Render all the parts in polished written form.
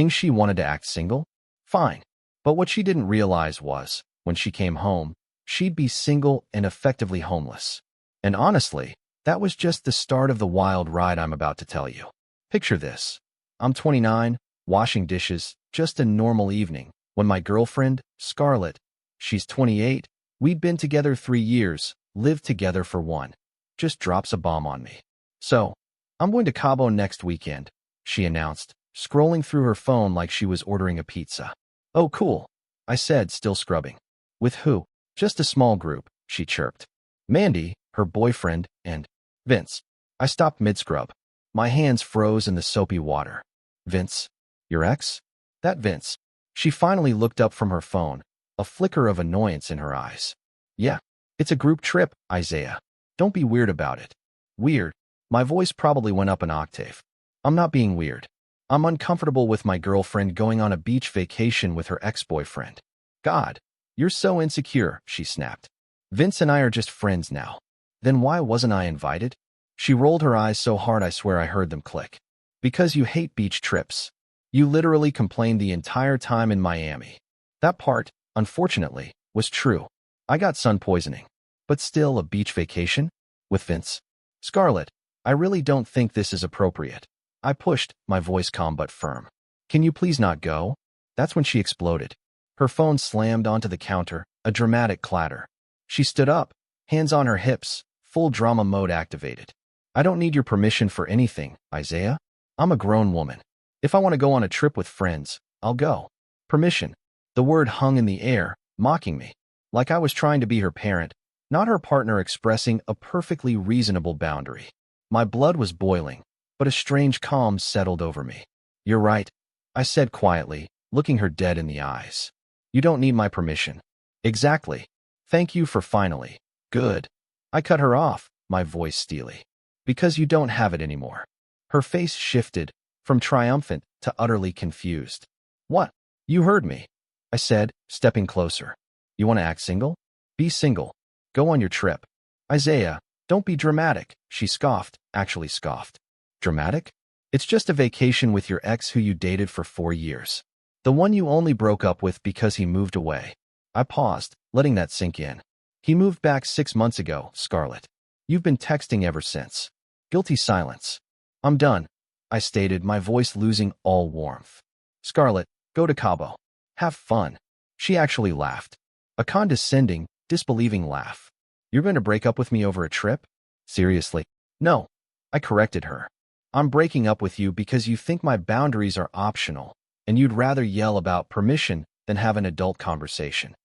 She wanted to act single? Fine. But what she didn't realize was, when she came home, she'd be single and effectively homeless. And honestly, that was just the start of the wild ride I'm about to tell you. Picture this. I'm 29, washing dishes, just a normal evening, when my girlfriend, Scarlett, she's 28, we'd been together 3 years, lived together for 1, just drops a bomb on me. So, I'm going to Cabo next weekend, she announced, scrolling through her phone like she was ordering a pizza. Oh, cool, I said, still scrubbing. With who? Just a small group, she chirped. Mandy, her boyfriend, and Vince. I stopped mid-scrub. My hands froze in the soapy water. Vince? Your ex? That Vince. She finally looked up from her phone, a flicker of annoyance in her eyes. Yeah, it's a group trip, Isaiah. Don't be weird about it. Weird? My voice probably went up an octave. I'm not being weird. I'm uncomfortable with my girlfriend going on a beach vacation with her ex-boyfriend. God, you're so insecure, she snapped. Vince and I are just friends now. Then why wasn't I invited? She rolled her eyes so hard I swear I heard them click. Because you hate beach trips. You literally complained the entire time in Miami. That part, unfortunately, was true. I got sun poisoning. But still a beach vacation? With Vince? Scarlett, I really don't think this is appropriate. I pushed, my voice calm but firm. Can you please not go? That's when she exploded. Her phone slammed onto the counter, a dramatic clatter. She stood up, hands on her hips, full drama mode activated. I don't need your permission for anything, Isaiah. I'm a grown woman. If I want to go on a trip with friends, I'll go. Permission. The word hung in the air, mocking me. Like I was trying to be her parent, not her partner expressing a perfectly reasonable boundary. My blood was boiling, but a strange calm settled over me. You're right, I said quietly, looking her dead in the eyes. You don't need my permission. Exactly. Thank you for finally. Good. I cut her off, my voice steely. Because you don't have it anymore. Her face shifted, from triumphant to utterly confused. What? You heard me, I said, stepping closer. You want to act single? Be single. Go on your trip. Isaiah, don't be dramatic, she scoffed, actually scoffed. Dramatic? It's just a vacation with your ex who you dated for 4 years. The one you only broke up with because he moved away. I paused, letting that sink in. He moved back 6 months ago, Scarlett. You've been texting ever since. Guilty silence. I'm done, I stated, my voice losing all warmth. Scarlett, go to Cabo. Have fun. She actually laughed. A condescending, disbelieving laugh. You're going to break up with me over a trip? Seriously? No. I corrected her. I'm breaking up with you because you think my boundaries are optional, and you'd rather yell about permission than have an adult conversation.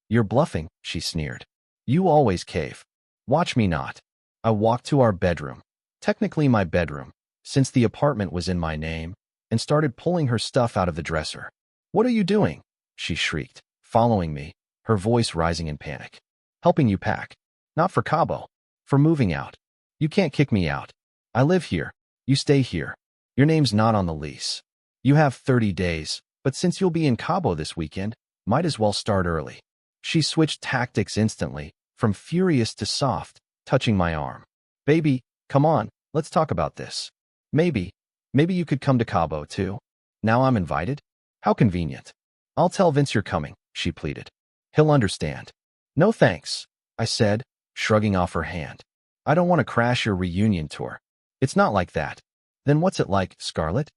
You're bluffing, she sneered. You always cave. Watch me not. I walked to our bedroom, technically my bedroom, since the apartment was in my name, and started pulling her stuff out of the dresser. What are you doing? She shrieked, following me, her voice rising in panic. Helping you pack. Not for Cabo. For moving out. You can't kick me out. I live here. You stay here. Your name's not on the lease. You have 30 days, but since you'll be in Cabo this weekend, might as well start early. She switched tactics instantly, from furious to soft, touching my arm. Baby, come on, let's talk about this. Maybe you could come to Cabo too. Now I'm invited? How convenient. I'll tell Vince you're coming, she pleaded. He'll understand. No thanks, I said, shrugging off her hand. I don't want to crash your reunion tour. It's not like that. Then what's it like, Scarlett?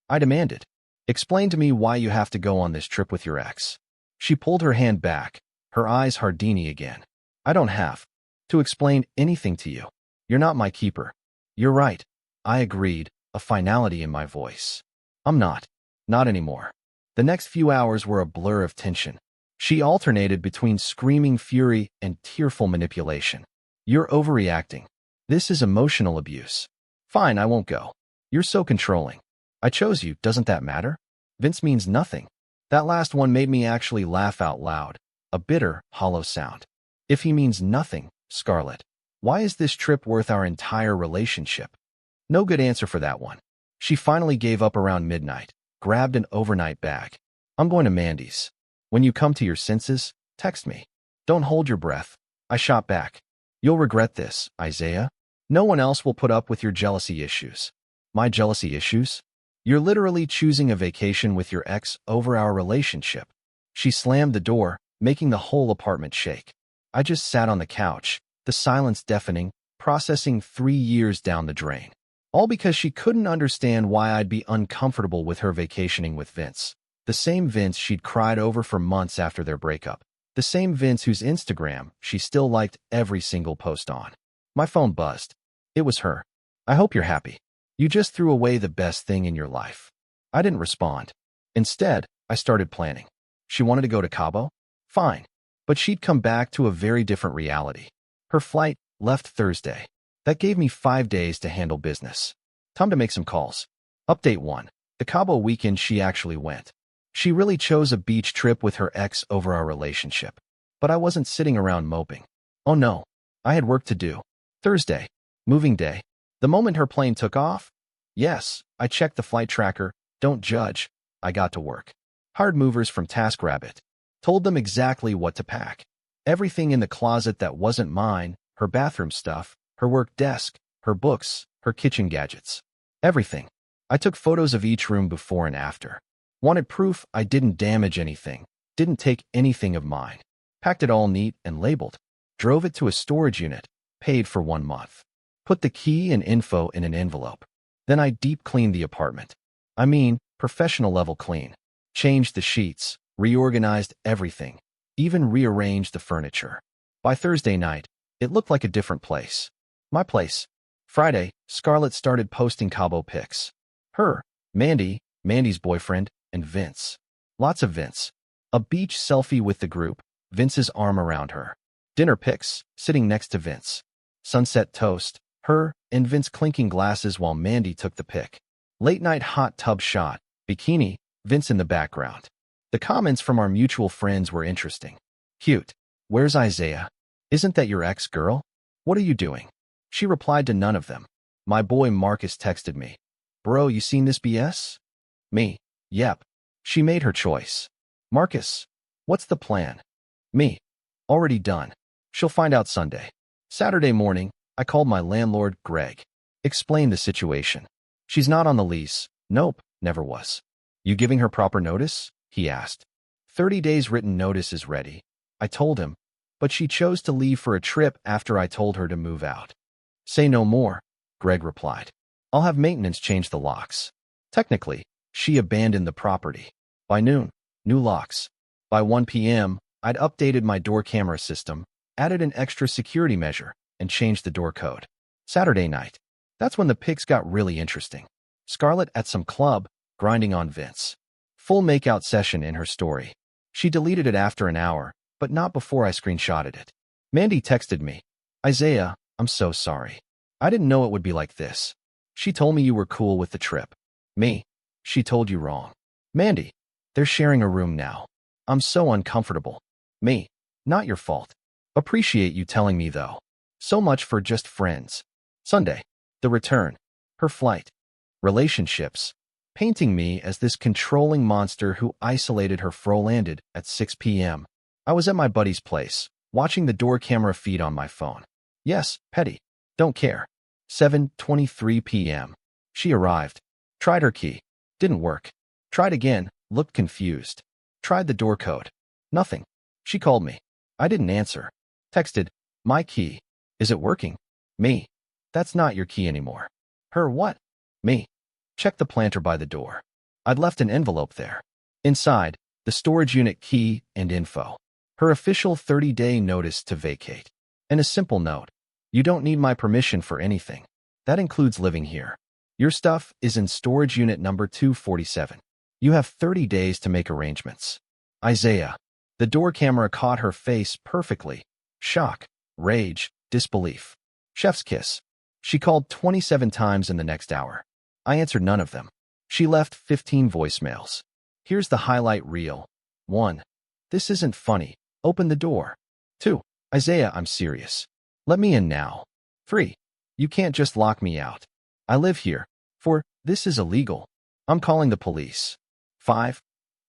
I demanded. Explain to me why you have to go on this trip with your ex. She pulled her hand back, her eyes Hardini again. I don't have to explain anything to you. You're not my keeper. You're right. I agreed, a finality in my voice. I'm not. Not anymore. The next few hours were a blur of tension. She alternated between screaming fury and tearful manipulation. You're overreacting. This is emotional abuse. Fine, I won't go. You're so controlling. I chose you, doesn't that matter? Vince means nothing. That last one made me actually laugh out loud, a bitter, hollow sound. If he means nothing, Scarlett, why is this trip worth our entire relationship? No good answer for that one. She finally gave up around midnight, grabbed an overnight bag. I'm going to Mandy's. When you come to your senses, text me. Don't hold your breath. I shot back. You'll regret this, Isaiah. No one else will put up with your jealousy issues. My jealousy issues? You're literally choosing a vacation with your ex over our relationship. She slammed the door, making the whole apartment shake. I just sat on the couch, the silence deafening, processing 3 years down the drain. All because she couldn't understand why I'd be uncomfortable with her vacationing with Vince. The same Vince she'd cried over for months after their breakup. The same Vince whose Instagram she still liked every single post on. My phone buzzed. It was her. "I hope you're happy. You just threw away the best thing in your life." I didn't respond. Instead, I started planning. She wanted to go to Cabo? Fine. But she'd come back to a very different reality. Her flight left Thursday. That gave me 5 days to handle business. Time to make some calls. Update 1. The Cabo weekend she actually went. She really chose a beach trip with her ex over our relationship. But I wasn't sitting around moping. Oh no. I had work to do. Thursday. Moving day. The moment her plane took off? Yes, I checked the flight tracker. Don't judge. I got to work. Hired movers from TaskRabbit. Told them exactly what to pack. Everything in the closet that wasn't mine, her bathroom stuff, her work desk, her books, her kitchen gadgets. Everything. I took photos of each room before and after. Wanted proof I didn't damage anything, didn't take anything of mine. Packed it all neat and labeled. Drove it to a storage unit, paid for 1 month. Put the key and info in an envelope. Then I deep cleaned the apartment. I mean, professional level clean. Changed the sheets, reorganized everything, even rearranged the furniture. By Thursday night, it looked like a different place. My place. Friday, Scarlett started posting Cabo pics. Her, Mandy, Mandy's boyfriend, and Vince. Lots of Vince. A beach selfie with the group, Vince's arm around her. Dinner pics, sitting next to Vince. Sunset toast, her, and Vince clinking glasses while Mandy took the pic. Late night hot tub shot, bikini, Vince in the background. The comments from our mutual friends were interesting. Cute. Where's Isaiah? Isn't that your ex-girl? What are you doing? She replied to none of them. My boy Marcus texted me. Bro, you seen this BS? Me. Yep. She made her choice. Marcus. What's the plan? Me. Already done. She'll find out Sunday. Saturday morning, I called my landlord, Greg. Explained the situation. She's not on the lease. Nope, never was. You giving her proper notice? He asked. 30 days written notice is ready. I told him, but she chose to leave for a trip after I told her to move out. Say no more, Greg replied. I'll have maintenance change the locks. Technically, she abandoned the property. By noon, new locks. By 1 p.m., I'd updated my door camera system, added an extra security measure, and changed the door code. Saturday night. That's when the pics got really interesting. Scarlett at some club, grinding on Vince. Full makeout session in her story. She deleted it after an hour, but not before I screenshotted it. Mandy texted me. Isaiah, I'm so sorry. I didn't know it would be like this. She told me you were cool with the trip. Me. She told you wrong. Mandy. They're sharing a room now. I'm so uncomfortable. Me. Not your fault. Appreciate you telling me though. So much for just friends. Sunday. The return. Her flight. Relationships. Painting me as this controlling monster who isolated her fro landed at 6 p.m. I was at my buddy's place, watching the door camera feed on my phone. Yes, petty. Don't care. 7:23 p.m. She arrived. Tried her key. Didn't work. Tried again. Looked confused. Tried the door code. Nothing. She called me. I didn't answer. Texted. My key. Is it working? Me. That's not your key anymore. Her what? Me. Check the planter by the door. I'd left an envelope there. Inside, the storage unit key and info. Her official 30-day notice to vacate. And a simple note. You don't need my permission for anything. That includes living here. Your stuff is in storage unit number 247. You have 30 days to make arrangements. Isaiah. The door camera caught her face perfectly. Shock, rage, disbelief. Chef's kiss. She called 27 times in the next hour. I answered none of them. She left 15 voicemails. Here's the highlight reel. 1. This isn't funny. Open the door. 2. Isaiah, I'm serious. Let me in now. 3. You can't just lock me out. I live here. 4. This is illegal. I'm calling the police. 5.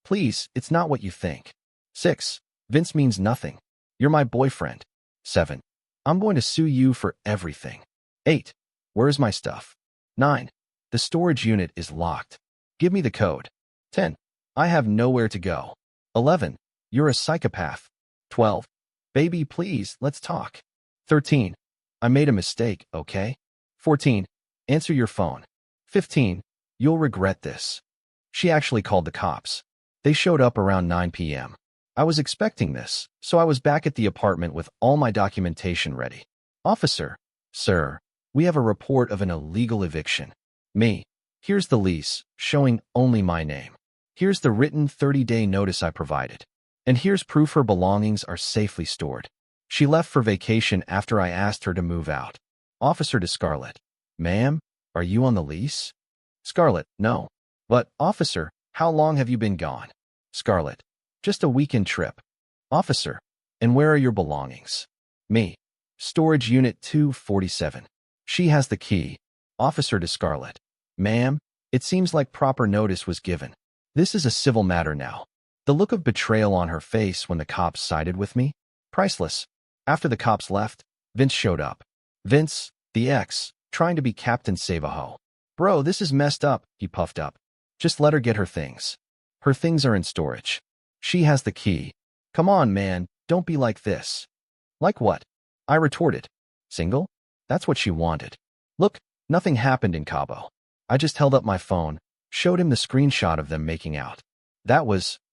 Please, it's not what you think. 6. Vince means nothing. You're my boyfriend. 7. I'm going to sue you for everything. 8. Where's my stuff? 9. The storage unit is locked. Give me the code. 10. I have nowhere to go. 11. You're a psychopath. 12. Baby, please, let's talk. 13. I made a mistake, okay? 14. Answer your phone. 15. You'll regret this. She actually called the cops. They showed up around 9 p.m. I was expecting this, so I was back at the apartment with all my documentation ready. Officer, sir, we have a report of an illegal eviction. Me. Here's the lease, showing only my name. Here's the written 30-day notice I provided. And here's proof her belongings are safely stored. She left for vacation after I asked her to move out. Officer to Scarlett. Ma'am, are you on the lease? Scarlett, no. But, officer, how long have you been gone? Scarlett, just a weekend trip. Officer, and where are your belongings? Me. Storage Unit 247. She has the key. Officer to Scarlett. Ma'am, it seems like proper notice was given. This is a civil matter now. The look of betrayal on her face when the cops sided with me? Priceless. After the cops left, Vince showed up. Vince, the ex, trying to be Captain Save-A-Ho. Bro, this is messed up, he puffed up. Just let her get her things. Her things are in storage. She has the key. Come on, man, don't be like this. Like what? I retorted. Single? That's what she wanted. Look, nothing happened in Cabo. I just held up my phone, showed him the screenshot of them making out.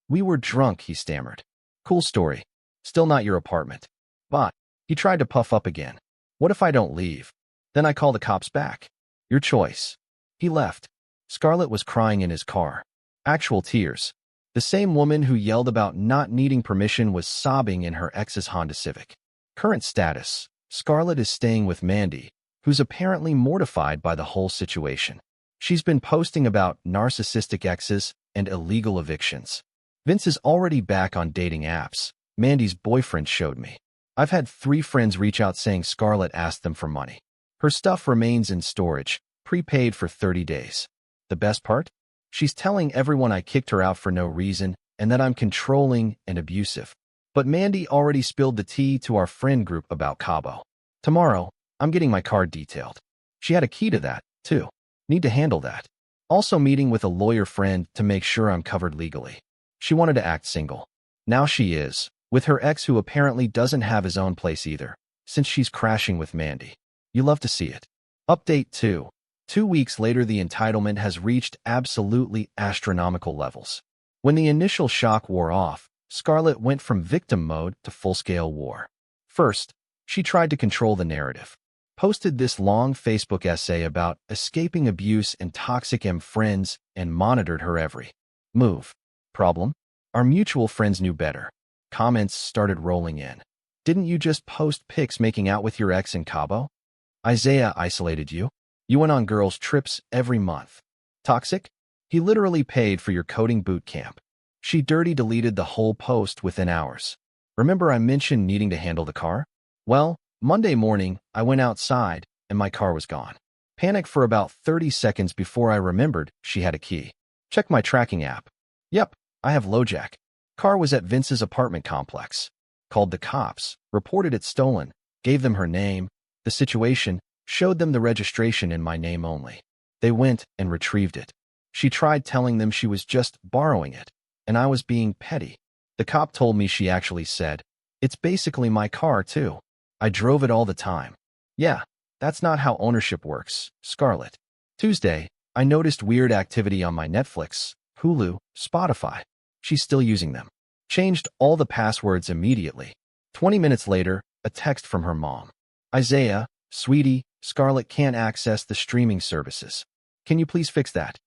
We were drunk, he stammered. Cool story. Still not your apartment. But, he tried to puff up again. What if I don't leave? Then I call the cops back. Your choice. He left. Scarlett was crying in his car. Actual tears. The same woman who yelled about not needing permission was sobbing in her ex's Honda Civic. Current status. Scarlett is staying with Mandy, who's apparently mortified by the whole situation. She's been posting about narcissistic exes and illegal evictions. Vince is already back on dating apps. Mandy's boyfriend showed me. I've had 3 friends reach out saying Scarlett asked them for money. Her stuff remains in storage, prepaid for 30 days. The best part? She's telling everyone I kicked her out for no reason and that I'm controlling and abusive. But Mandy already spilled the tea to our friend group about Cabo. Tomorrow, I'm getting my car detailed. She had a key to that, too. Need to handle that. Also meeting with a lawyer friend to make sure I'm covered legally. She wanted to act single. Now she is, with her ex who apparently doesn't have his own place either, since she's crashing with Mandy. You love to see it. Update 2. 2 weeks later, the entitlement has reached absolutely astronomical levels. When the initial shock wore off, Scarlett went from victim mode to full-scale war. First, she tried to control the narrative. Posted this long Facebook essay about escaping abuse and toxic friends and monitored her every move. Problem? Our mutual friends knew better. Comments started rolling in. Didn't you just post pics making out with your ex in Cabo? Isaiah isolated you. You went on girls' trips every month. Toxic? He literally paid for your coding boot camp. She dirty deleted the whole post within hours. Remember I mentioned needing to handle the car? Well, Monday morning, I went outside and my car was gone. Panicked for about 30 seconds before I remembered she had a key. Check my tracking app. Yep, I have LoJack. Car was at Vince's apartment complex. Called the cops, reported it stolen, gave them her name, the situation, showed them the registration in my name only. They went and retrieved it. She tried telling them she was just borrowing it, and I was being petty. The cop told me she actually said, "It's basically my car, too. I drove it all the time." Yeah, that's not how ownership works, Scarlett. Tuesday, I noticed weird activity on my Netflix, Hulu, Spotify. She's still using them. Changed all the passwords immediately. 20 minutes later, a text from her mom. Isaiah, sweetie, Scarlett can't access the streaming services. Can you please fix that?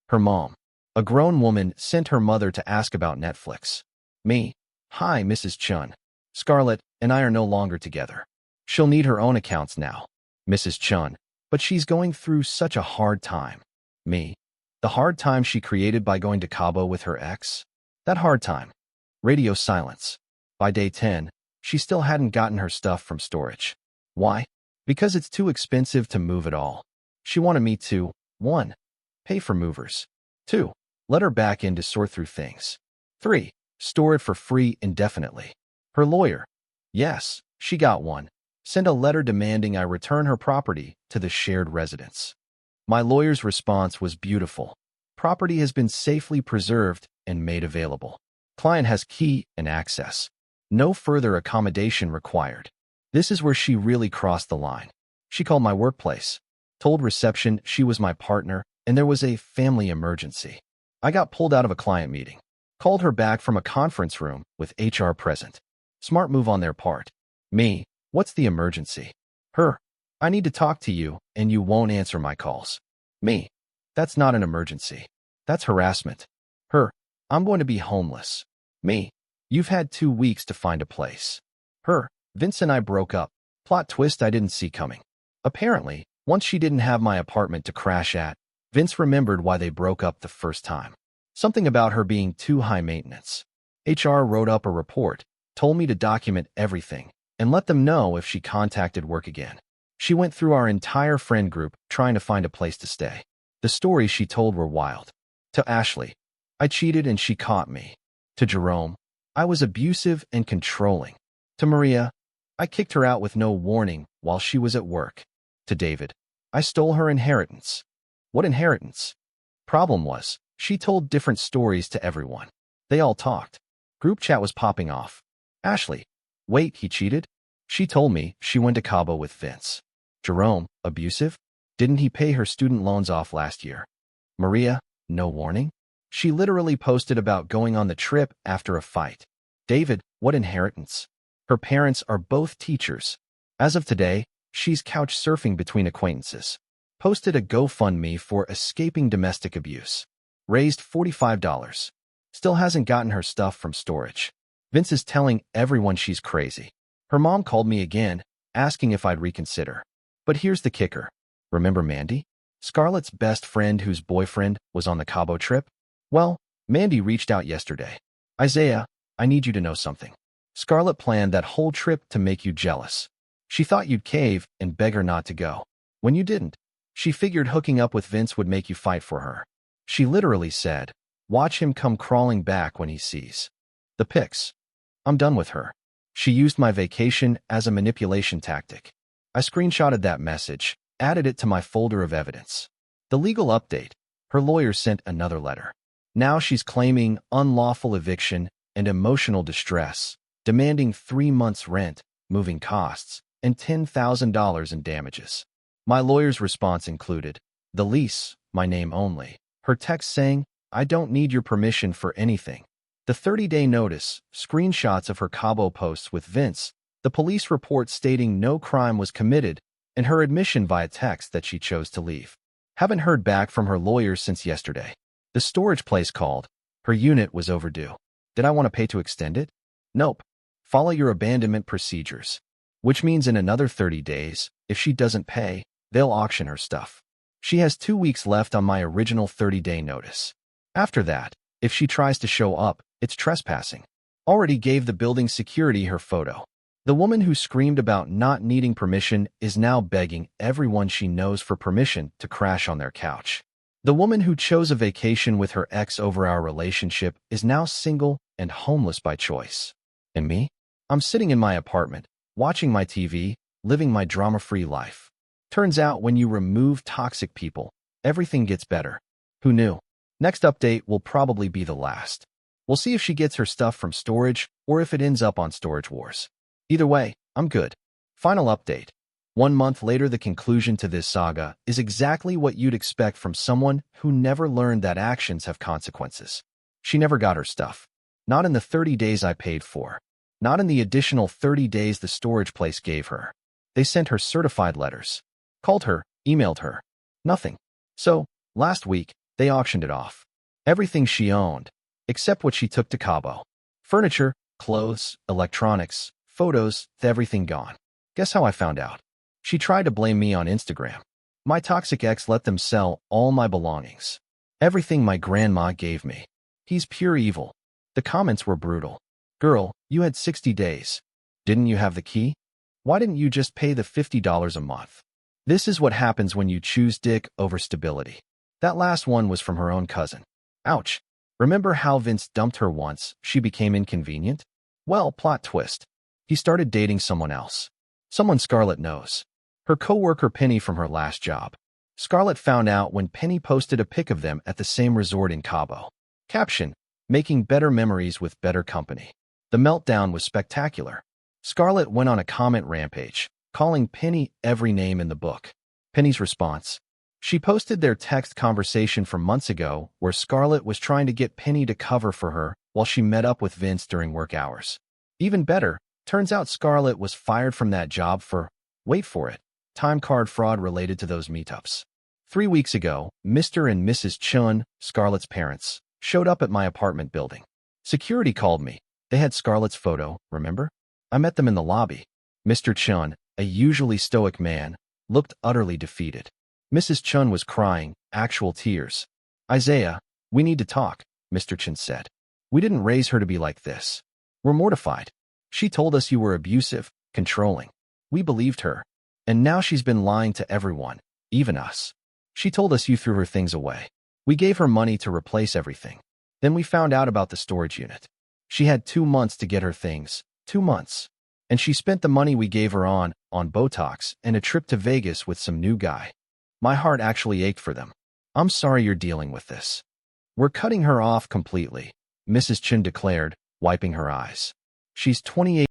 Her mom, a grown woman, sent her mother to ask about Netflix. Me. Hi, Mrs. Chun. Scarlett and I are no longer together. She'll need her own accounts now. Mrs. Chun. But she's going through such a hard time. Me. The hard time she created by going to Cabo with her ex? That hard time. Radio silence. By day 10, she still hadn't gotten her stuff from storage. Why? Because it's too expensive to move it all. She wanted me to 1. Pay for movers. 2. Let her back in to sort through things. 3. Store it for free indefinitely. Her lawyer. Yes, she got one. Send a letter demanding I return her property to the shared residence. My lawyer's response was beautiful. Property has been safely preserved and made available. Client has key and access. No further accommodation required. This is where she really crossed the line. She called my workplace, told reception she was my partner, and there was a family emergency. I got pulled out of a client meeting. Called her back from a conference room with HR present. Smart move on their part. Me, what's the emergency? Her, I need to talk to you, and you won't answer my calls. Me, that's not an emergency. That's harassment. Her, I'm going to be homeless. Me, you've had 2 weeks to find a place. Her, Vince and I broke up. Plot twist I didn't see coming. Apparently, once she didn't have my apartment to crash at, Vince remembered why they broke up the first time. Something about her being too high maintenance. HR wrote up a report, told me to document everything, and let them know if she contacted work again. She went through our entire friend group trying to find a place to stay. The stories she told were wild. To Ashley, I cheated and she caught me. To Jerome, I was abusive and controlling. To Maria, I kicked her out with no warning while she was at work. To David, I stole her inheritance. What inheritance? Problem was, she told different stories to everyone. They all talked. Group chat was popping off. Ashley, wait, he cheated? She told me she went to Cabo with Vince. Jerome, abusive? Didn't he pay her student loans off last year? Maria, no warning? She literally posted about going on the trip after a fight. David, what inheritance? Her parents are both teachers. As of today, she's couch surfing between acquaintances. Posted a GoFundMe for escaping domestic abuse. Raised $45. Still hasn't gotten her stuff from storage. Vince is telling everyone she's crazy. Her mom called me again, asking if I'd reconsider. But here's the kicker. Remember Mandy? Scarlett's best friend whose boyfriend was on the Cabo trip? Well, Mandy reached out yesterday. Isaiah, I need you to know something. Scarlett planned that whole trip to make you jealous. She thought you'd cave and beg her not to go. When you didn't, she figured hooking up with Vince would make you fight for her. She literally said, watch him come crawling back when he sees the pics. I'm done with her. She used my vacation as a manipulation tactic. I screenshotted that message, added it to my folder of evidence. The legal update. Her lawyer sent another letter. Now she's claiming unlawful eviction and emotional distress, demanding 3 months' rent, moving costs, and $10,000 in damages. My lawyer's response included, the lease, my name only. Her text saying, I don't need your permission for anything. The 30-day notice, screenshots of her Cabo posts with Vince, the police report stating no crime was committed, and her admission via text that she chose to leave. Haven't heard back from her lawyers since yesterday. The storage place called. Her unit was overdue. Did I want to pay to extend it? Nope. Follow your abandonment procedures. Which means in another 30 days, if she doesn't pay, they'll auction her stuff. She has 2 weeks left on my original 30-day notice. After that, if she tries to show up, it's trespassing. Already gave the building security her photo. The woman who screamed about not needing permission is now begging everyone she knows for permission to crash on their couch. The woman who chose a vacation with her ex over our relationship is now single and homeless by choice. And me? I'm sitting in my apartment, watching my TV, living my drama-free life. Turns out when you remove toxic people, everything gets better. Who knew? Next update will probably be the last. We'll see if she gets her stuff from storage or if it ends up on Storage Wars. Either way, I'm good. Final update. 1 month later, the conclusion to this saga is exactly what you'd expect from someone who never learned that actions have consequences. She never got her stuff. Not in the 30 days I paid for. Not in the additional 30 days the storage place gave her. They sent her certified letters. Called her, emailed her. Nothing. So, last week, they auctioned it off. Everything she owned, except what she took to Cabo. Furniture, clothes, electronics, photos, everything gone. Guess how I found out? She tried to blame me on Instagram. My toxic ex let them sell all my belongings. Everything my grandma gave me. He's pure evil. The comments were brutal. Girl, you had 60 days. Didn't you have the key? Why didn't you just pay the $50 a month? This is what happens when you choose dick over stability. That last one was from her own cousin. Ouch. Remember how Vince dumped her once she became inconvenient? Well, plot twist. He started dating someone else. Someone Scarlett knows. Her coworker Penny from her last job. Scarlett found out when Penny posted a pic of them at the same resort in Cabo. Caption: making better memories with better company. The meltdown was spectacular. Scarlett went on a comment rampage, calling Penny every name in the book. Penny's response: she posted their text conversation from months ago where Scarlett was trying to get Penny to cover for her while she met up with Vince during work hours. Even better, turns out Scarlett was fired from that job for, wait for it, time card fraud related to those meetups. 3 weeks ago, Mr. and Mrs. Chun, Scarlett's parents, showed up at my apartment building. Security called me. They had Scarlett's photo, remember? I met them in the lobby. Mr. Chun, a usually stoic man, looked utterly defeated. Mrs. Chun was crying, actual tears. Isaiah, we need to talk, Mr. Chun said. We didn't raise her to be like this. We're mortified. She told us you were abusive, controlling. We believed her. And now she's been lying to everyone, even us. She told us you threw her things away. We gave her money to replace everything. Then we found out about the storage unit. She had 2 months to get her things. 2 months. And she spent the money we gave her on Botox and a trip to Vegas with some new guy. My heart actually ached for them. I'm sorry you're dealing with this. We're cutting her off completely, Mrs. Chun declared, wiping her eyes. She's 28.